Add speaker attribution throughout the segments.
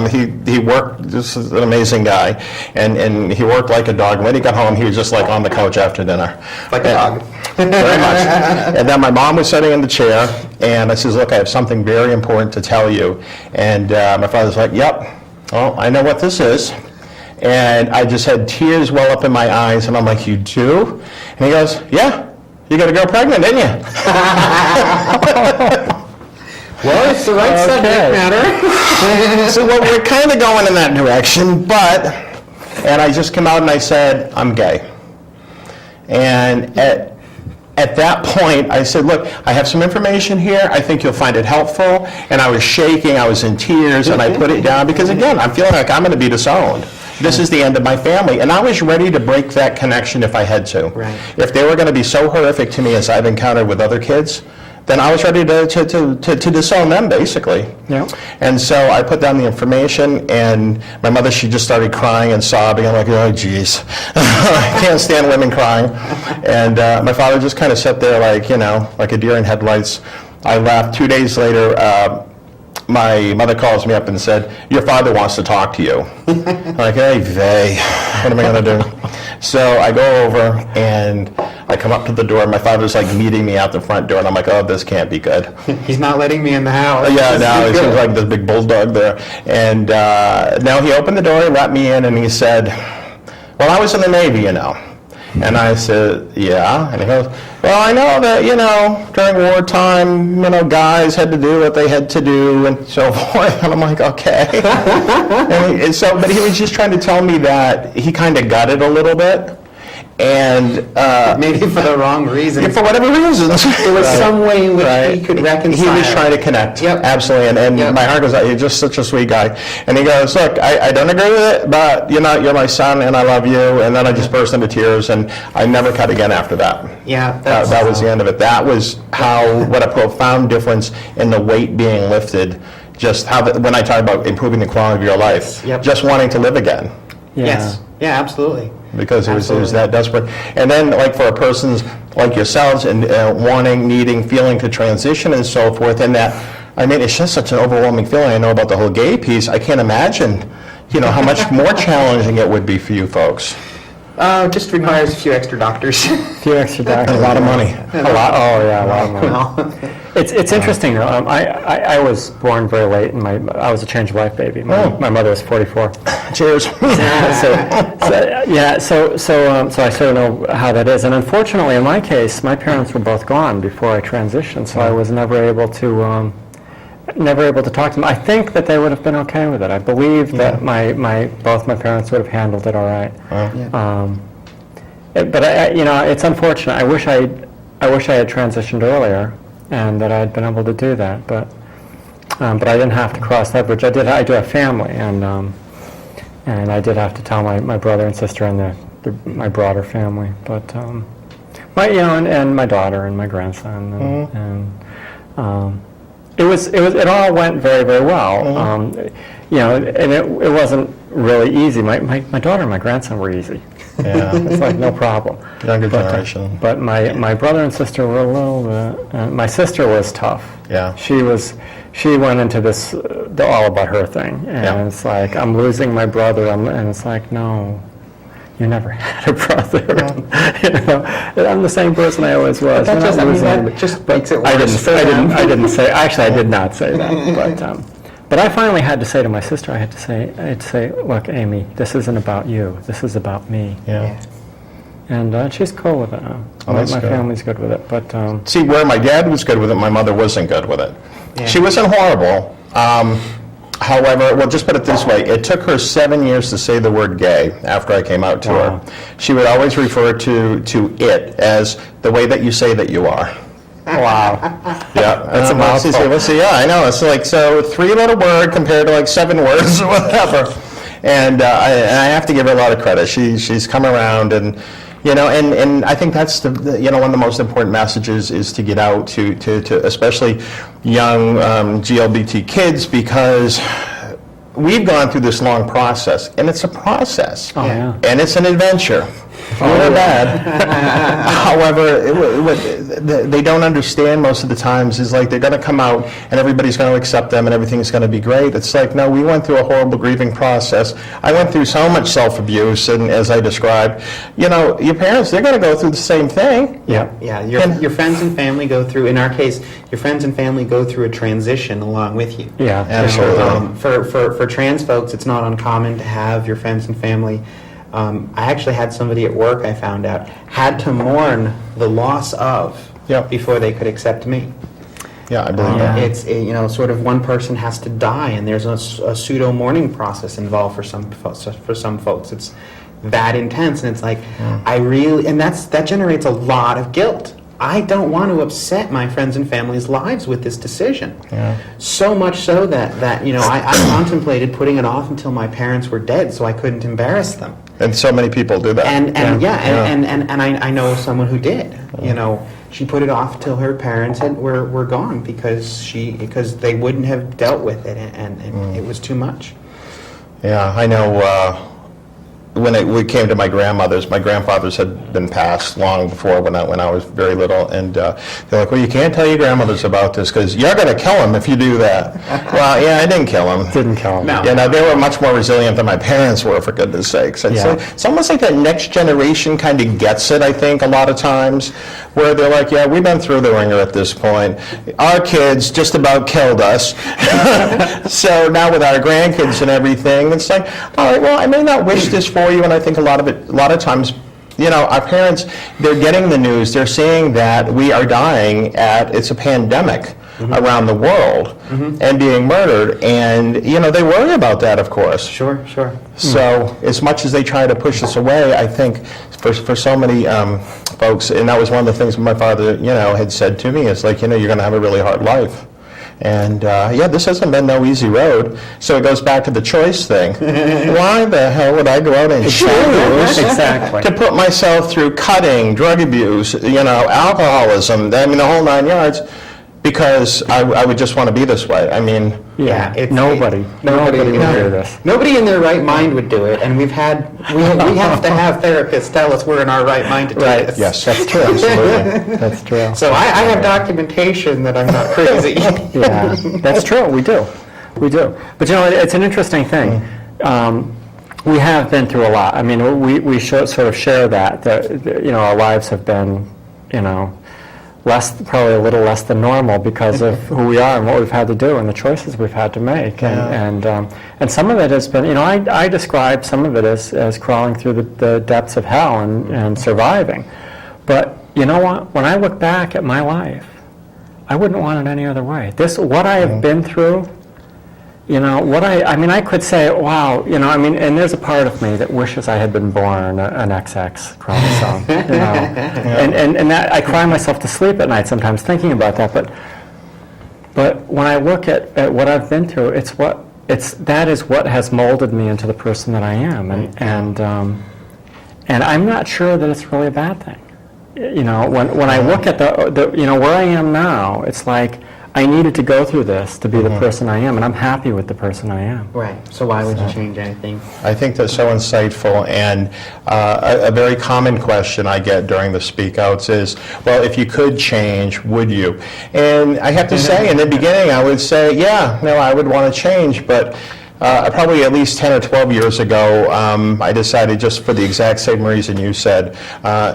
Speaker 1: He worked, this is an amazing guy, and he worked like a dog. When he got home, he was just like on the couch after dinner.
Speaker 2: Like a dog.
Speaker 1: Very much. And then my mom was sitting in the chair, and I says, look, I have something very important to tell you. And my father's like, yep, well, I know what this is. And I just had tears well up in my eyes, and I'm like, you do? And he goes, yeah, you got a girl pregnant, didn't you?
Speaker 2: Well, it's the right subject matter.
Speaker 1: So well, we're kind of going in that direction, and I just came out and I said, I'm gay. And at that point, I said, look, I have some information here. I think you'll find it helpful. And I was shaking, I was in tears, and I put it down because, again, I'm feeling like I'm going to be disowned. This is the end of my family. And I was ready to break that connection if I had to.
Speaker 2: Right.
Speaker 1: If they were going to be so horrific to me as I've encountered with other kids, then I was ready to disown them, basically.
Speaker 3: Yeah.
Speaker 1: And so I put down the information, and my mother, she just started crying and sobbing. I'm like, oh, geez. I can't stand women crying. And my father just kind of sat there like, like a deer in headlights. I left. 2 days later, my mother calls me up and said, your father wants to talk to you. I'm like, hey, vey, what am I going to do? So I go over, and I come up to the door, and my father's like meeting me out the front door, and I'm like, oh, this can't be good.
Speaker 2: He's not letting me in the house.
Speaker 1: Yeah, no, he seems like this big bulldog there. And now he opened the door, he let me in, and he said, well, I was in the Navy, And I said, yeah. And he goes, well, I know that, during wartime, guys had to do what they had to do and so forth. And I'm like, okay. But he was just trying to tell me that he kind of got it a little bit. And
Speaker 2: maybe for the wrong reasons.
Speaker 1: For whatever reasons.
Speaker 2: There was some way in which he could reconcile.
Speaker 1: He was trying to connect.
Speaker 2: Yep.
Speaker 1: Absolutely. And
Speaker 2: Yep.
Speaker 1: my heart goes out. You're just such a sweet guy. And he goes, look, I don't agree with it, but you're my son, and I love you. And then I just burst into tears, and I never cut again after that.
Speaker 2: Yeah.
Speaker 1: That was the end of it. That was what a profound difference in the weight being lifted. Just when I talk about improving the quality of your life,
Speaker 2: Yep.
Speaker 1: just wanting to live again.
Speaker 3: Yeah.
Speaker 2: Yes. Yeah, absolutely.
Speaker 1: Because it was that desperate. And then, like, for persons like yourselves and needing, feeling to transition and so forth, and that, it's just such an overwhelming feeling. I know about the whole gay piece. I can't imagine, how much more challenging it would be for you folks.
Speaker 2: Just requires a few extra doctors.
Speaker 3: A few extra doctors.
Speaker 1: A lot of money.
Speaker 3: A lot. Oh yeah, a lot of money. It's interesting though. I was born very late, and I was a change of life baby. My mother was 44.
Speaker 1: Cheers.
Speaker 3: So I sort of know how that is. And unfortunately, in my case, my parents were both gone before I transitioned, so I was never able to talk to them. I think that they would have been okay with it. I believe that both my parents would have handled it all right. But it's unfortunate. I wish I had transitioned earlier, and that I had been able to do that. But I didn't have to cross that bridge. I do have family, and I did have to tell my brother and sister and my broader family. But and my daughter and my grandson and. It all went very, very well. And it wasn't really easy. My daughter and my grandson were easy.
Speaker 1: Yeah.
Speaker 3: It's like no problem.
Speaker 1: Younger generation.
Speaker 3: But my brother and sister were a little bit, my sister was tough.
Speaker 1: Yeah.
Speaker 3: She went into this, all about her thing. And it's like, I'm losing my brother, and it's like, no. You never had a brother. I'm the same person I always was.
Speaker 2: That just makes it worse.
Speaker 3: I didn't say. Actually, I did not say that. But I finally had to say to my sister. I had to say, look, Amy, this isn't about you. This is about me.
Speaker 1: Yeah.
Speaker 3: And she's cool with it. My family's good with it. But
Speaker 1: see, where my dad was good with it, my mother wasn't good with it.
Speaker 2: Yeah.
Speaker 1: She wasn't horrible. However, well, just put it this way, it took her 7 years to say the word gay after I came out to her. She would always refer to it as the way that you say that you are.
Speaker 3: wow.
Speaker 1: Yeah,
Speaker 3: That's a mouthful.
Speaker 1: Yeah, I know. It's like, so 3-letter word compared to like 7 words or whatever. And I have to give her a lot of credit. She's come around, and and I think that's one of the most important messages is to get out to especially young GLBT kids, because we've gone through this long process, and it's a process.
Speaker 3: Oh, yeah.
Speaker 1: And it's an adventure. good or bad. However, what they don't understand most of the times is like they're going to come out and everybody's going to accept them and everything's going to be great. It's like, no, we went through a horrible grieving process. I went through so much self-abuse, and as I described, you know, your parents, they're going to go through the same thing.
Speaker 3: Yeah.
Speaker 2: Yeah, your friends and family go through, in our case, your friends and family go through a transition along with you.
Speaker 3: Yeah.
Speaker 1: Absolutely.
Speaker 2: For trans folks, it's not uncommon to have your friends and family. I actually had somebody at work, I found out, had to mourn the loss of
Speaker 1: Yep.
Speaker 2: before they could accept me.
Speaker 1: Yeah, I believe that.
Speaker 2: It's, you know, sort of one person has to die, and there's a pseudo mourning process involved for some folks. It's that intense, and it's like, and that generates a lot of guilt. I don't want to upset my friends and family's lives with this decision.
Speaker 1: Yeah.
Speaker 2: So much so that you know, I contemplated putting it off until my parents were dead, so I couldn't embarrass them.
Speaker 1: And so many people do that.
Speaker 2: And I know someone who did. You know, she put it off till her parents were gone because they wouldn't have dealt with it, and it was too much.
Speaker 1: Yeah, I know. When we came to my grandmother's, my grandfathers had been passed long before when I was very little, and they're like, well, you can't tell your grandmothers about this because you're going to kill them if you do that. Well, yeah, I didn't kill them.
Speaker 3: Didn't kill them.
Speaker 2: No.
Speaker 1: You know, they were much more resilient than my parents were, for goodness sakes. And so
Speaker 3: Yeah.
Speaker 1: it's almost like that next generation kind of gets it, I think, a lot of times, where they're like, yeah, we've been through the ringer at this point. Our kids just about killed us. So now with our grandkids and everything, it's like, all right, well, I may not wish this for you, and I think a lot of times, you know, our parents, they're getting the news, they're seeing that we are dying it's a pandemic around the world and being murdered, and, you know, they worry about that, of course.
Speaker 2: Sure.
Speaker 1: So as much as they try to push us away, I think for so many folks, and that was one of the things my father, you know, had said to me, is like, you know, you're going to have a really hard life. And yeah, this hasn't been no easy road. So it goes back to the choice thing. Why the hell would I go out and choose
Speaker 3: Exactly.
Speaker 1: to put myself through cutting, drug abuse, you know, alcoholism, I mean, the whole 9 yards, because I would just want to be this way. I mean,
Speaker 3: Yeah.
Speaker 2: Nobody
Speaker 3: Nobody would
Speaker 2: you know,
Speaker 3: do this.
Speaker 2: Nobody in their right mind would do it, and we have to have therapists tell us we're in our right mind to do this.
Speaker 1: yes, that's true, absolutely.
Speaker 3: That's true.
Speaker 2: So I have documentation that I'm not crazy.
Speaker 3: Yeah, that's true. We do. But you know, it's an interesting thing. We have been through a lot. I mean, we sort of share that you know, our lives have been, you know, probably a little less than normal because of who we are and what we've had to do and the choices we've had to make. And some of it has been, you know, I describe some of it as crawling through the depths of hell and surviving. But you know what? When I look back at my life, I wouldn't want it any other way. What I have been through, you know, I mean, I could say, wow, you know, I mean, and there's a part of me that wishes I had been born an XX chromosome, you know, and that I cry myself to sleep at night sometimes thinking about that. But when I look at what I've been through, that is what has molded me into the person that I am, and I'm not sure that it's really a bad thing. You know, when I look at the you know, where I am now, it's like, I needed to go through this to be the person I am, and I'm happy with the person I am.
Speaker 2: Right. So why would you change anything?
Speaker 1: I think that's so insightful, and a very common question I get during the speak outs is, well, if you could change, would you? And I have to say, in the beginning, I would say, yeah, no, I would want to change, but probably at least 10 or 12 years ago, I decided, just for the exact same reason you said,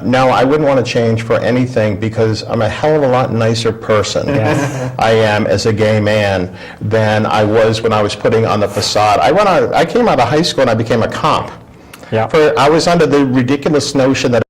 Speaker 1: no, I wouldn't want to change for anything because I'm a hell of a lot nicer person I am as a gay man than I was when I was putting on the facade. I came out of high school and I became a cop.
Speaker 3: Yeah.
Speaker 1: I was under the ridiculous notion that